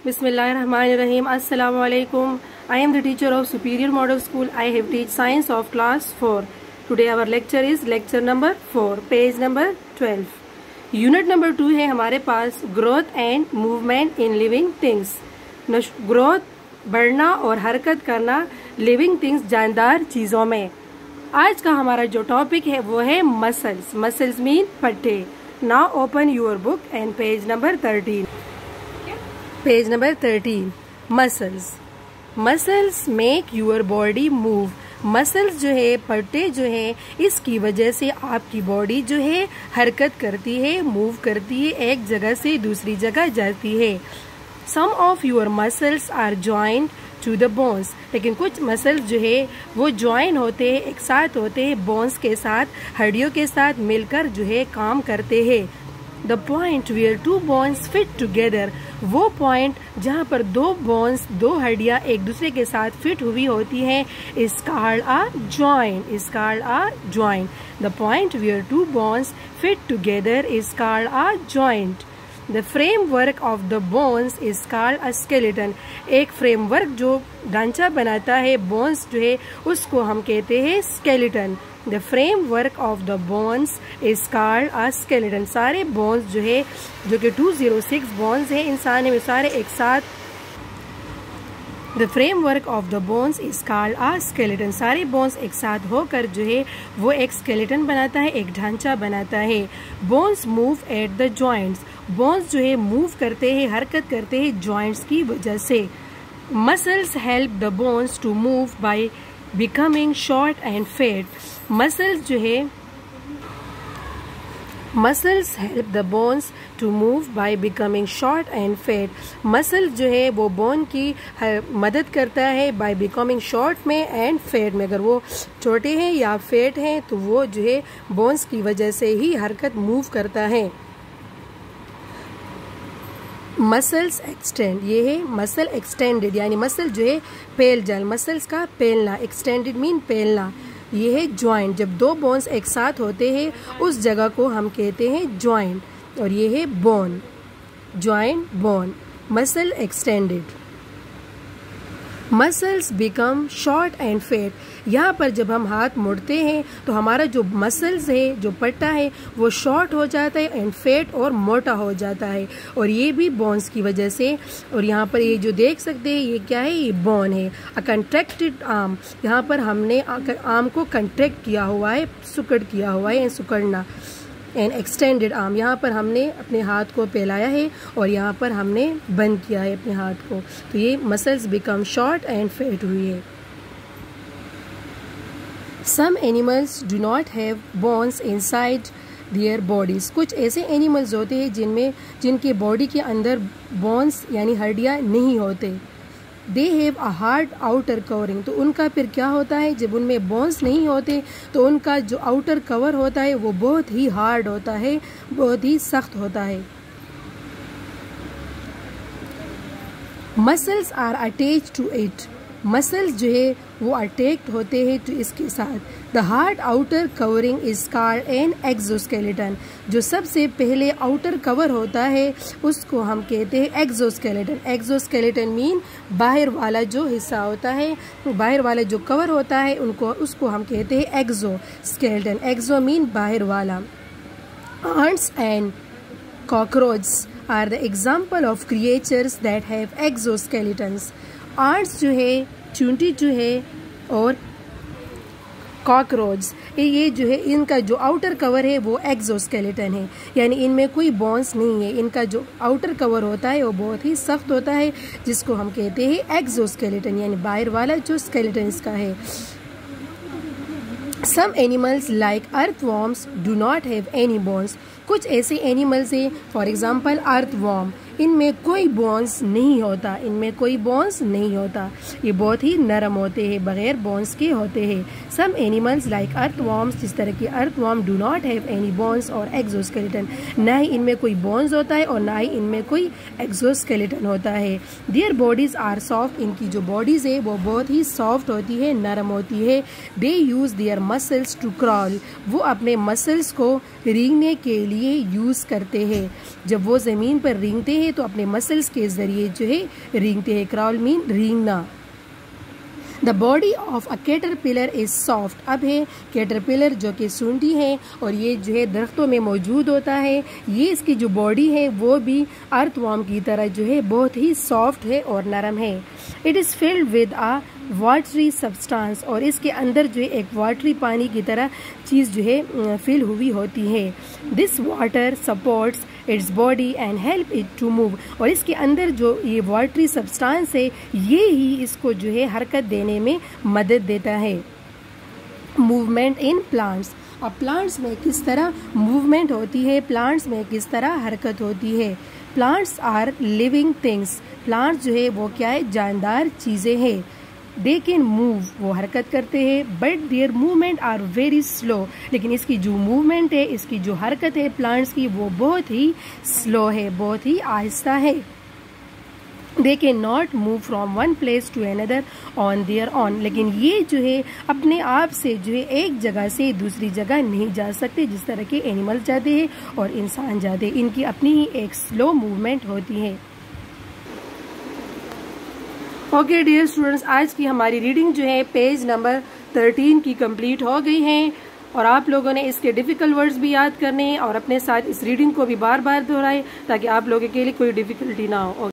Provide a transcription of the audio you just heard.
Bismillahirrahmanirrahim. Assalamu alaikum. I am the teacher of Superior Model School. I have teach science of class 4. Today our lecture is lecture number 4, page number 12. Unit number 2 है हमारे पास growth and movement in living things. Growth बढ़ना और हरकत करना living things जानदार चीज़ों में. आज का हमारा जो टॉपिक है वो है muscles. Muscles mean पट्टे. Now open your book and page number 13. Page number 13. Muscles. Muscles make your body move. Muscles जो है पट्टे जो है इसकी वजह से आपकी बॉडी जो है हरकत करती है, मूव करती है, एक जगह से दूसरी जगह जाती है. Some of your muscles are joint to the bones. लेकिन कुछ मसल्स जो है वो ज्वाइन होते हैं, एक साथ होते हैं, बोन्स के साथ, हड्डियों के साथ मिलकर जो है काम करते हैं. The point where two bones fit together. वो पॉइंट जहाँ पर दो बोन्स, दो हड्डियाँ एक दूसरे के साथ फिट हुई होती हैं is called a joint. Is called a joint. The point where two bones fit together is called a joint. The framework of the bones is called a skeleton. एक फ्रेमवर्क जो ढांचा बनाता है बोन्स जो है उसको हम कहते हैं skeleton. The framework of the bones is called a skeleton. सारे बोन्स जो है जो कि 206 बोन्स है इंसान में सारे एक साथ. The framework of the bones is called a skeleton. सारे बोन्स एक साथ होकर जो है वो एक स्केलेटन बनाता है, एक ढांचा बनाता है. Bones move at the joints. Bones जो है मूव करते हैं, हरकत करते हैं जॉइंट्स की वजह से. Muscles help the bones to move by becoming short and fat. Muscles जो है muscles help the bones to move by becoming short and fat. Muscles जो है वो बोन की मदद करता है बाय बिकमिंग शॉर्ट में एंड फेट में. अगर वो छोटे हैं या फेट हैं तो वो जो है बोन्स की वजह से ही हरकत मूव करता है. Muscles extend. ये है मसल एक्सटेंडेड यानी मसल जो है पेल जाल, मसल्स का पेलना. Extended mean पेलना. ये है ज्वाइंट. जब दो बोन्स एक साथ होते हैं उस जगह को हम कहते हैं ज्वाइंट. और ये है bone. Joint, bone. Muscle extended. Muscles become short and fat. यहाँ पर जब हम हाथ मोड़ते हैं तो हमारा जो मसल्स है, जो पट्टा है वो शॉर्ट हो जाता है एंड फेट और मोटा हो जाता है. और ये भी बोन्स की वजह से. और यहाँ पर ये जो देख सकते हैं ये क्या है, ये बोन है. अ कंट्रैक्टेड आर्म. यहाँ पर हमने आर्म को कंट्रैक्ट किया हुआ है, सुकड़ किया हुआ है, सुकड़ना. And extended arm. यहाँ पर हमने अपने हाथ को फैलाया है और यहाँ पर हमने बंद किया है अपने हाथ को. तो ये muscles become short and fat हुई है. Some animals do not have bones inside their bodies. कुछ ऐसे एनिमल्स होते हैं जिनके बॉडी के अंदर बोन्स यानी हड्डियाँ नहीं होते. They have a hard outer covering. तो उनका फिर क्या होता है, जब उनमें बोन्स नहीं होते तो उनका जो आउटर कवर होता है वो बहुत ही हार्ड होता है, बहुत ही सख्त होता है. Muscles are attached to it. Muscles जो है वो अटैच्ड होते हैं तो इसके साथ. The hard outer covering is called an exoskeleton. जो सबसे पहले आउटर कवर होता है उसको हम कहते हैं एक्सोस्केलेटन. एक्सोस्केलेटन मीन बाहर वाला जो हिस्सा होता है, बाहर वाला जो कवर होता है उसको हम कहते हैं एक्सोस्केलेटन. एक्सो मीन बाहर वाला. Ants and cockroaches are the example of creatures that have exoskeletons. Ants जो है, चूंटी जो है और कॉकरोच ये जो है इनका जो आउटर कवर है वो एक्सोस्केलेटन है. यानी इनमें कोई बोन्स नहीं है. इनका जो आउटर कवर होता है वो बहुत ही सख्त होता है जिसको हम कहते हैं एक्सोस्केलेटन यानी बाहर वाला जो स्केलेटन इसका है. Some animals like earthworms do not have any bones. कुछ ऐसे एनिमल्स हैं, फॉर एग्जांपल अर्थवॉर्म, इनमें कोई बोन्स नहीं होता. इनमें कोई बोन्स नहीं होता. ये बहुत ही नरम होते हैं, बगैर बोन्स के होते हैं. सम एनिमल्स लाइक अर्थवॉर्म्स, जिस तरह के earthworm, do not have any bones और एक्सोस्केलेटन. ना ही इनमें कोई बोन्स होता है और ना ही इनमें कोई एक्सोस्केलेटन होता है. Their bodies are soft. इनकी जो बॉडीज है वो बहुत ही सॉफ्ट होती है, नरम होती है. They use their muscles to crawl. वो अपने मसल्स को रेंगने के लिए यूज करते हैं. जब वो जमीन पर रेंगते हैं हैं तो अपने मसल्स के ज़रिए जो है रेंगते हैं। क्राउल मीन रेंगना। The body of a caterpillar is soft. अब है कैटरपिलर जो कि सूंडी है और ये जो है दरख्तों में मौजूद होता है। ये इसकी जो बॉडी है वो भी अर्थवॉर्म की तरह जो है बहुत ही सॉफ्ट है और नरम है। It is filled with a watery substance, और इसके अंदर जो है एक वाटरी पानी की तरह चीज़ जो है फिल हुई होती है। This water supports its body and help it to move, और इसके अंदर जो ये वाटरी सब्सटेंस है ये ही इसको जो है हरकत देने में मदद देता है। Movement in plants. अब प्लांट्स में किस तरह मूवमेंट होती है, प्लांट्स में किस तरह हरकत होती है। Plants are living things. Plants जो है वो क्या है, जानदार चीज़ें हैं। दे कैन मूव, वो हरकत करते हैं, but their movement are very slow, लेकिन इसकी जो मूवमेंट है, इसकी जो हरकत है प्लांट्स की वो बहुत ही स्लो है, बहुत ही आहिस्ता है। They can not move from one place to another on their own, लेकिन ये जो है अपने आप से जो है एक जगह से दूसरी जगह नहीं जा सकते जिस तरह के एनिमल जाते हैं और इंसान जाते हैं। इनकी अपनी ही एक स्लो मूवमेंट होती है। ओके डियर स्टूडेंट्स, आज की हमारी रीडिंग जो है पेज नंबर 13 की कंप्लीट हो गई है, और आप लोगों ने इसके डिफ़िकल्ट वर्ड्स भी याद करने हैं और अपने साथ इस रीडिंग को भी बार बार दोहराएं ताकि आप लोगों के लिए कोई डिफ़िकल्टी ना हो।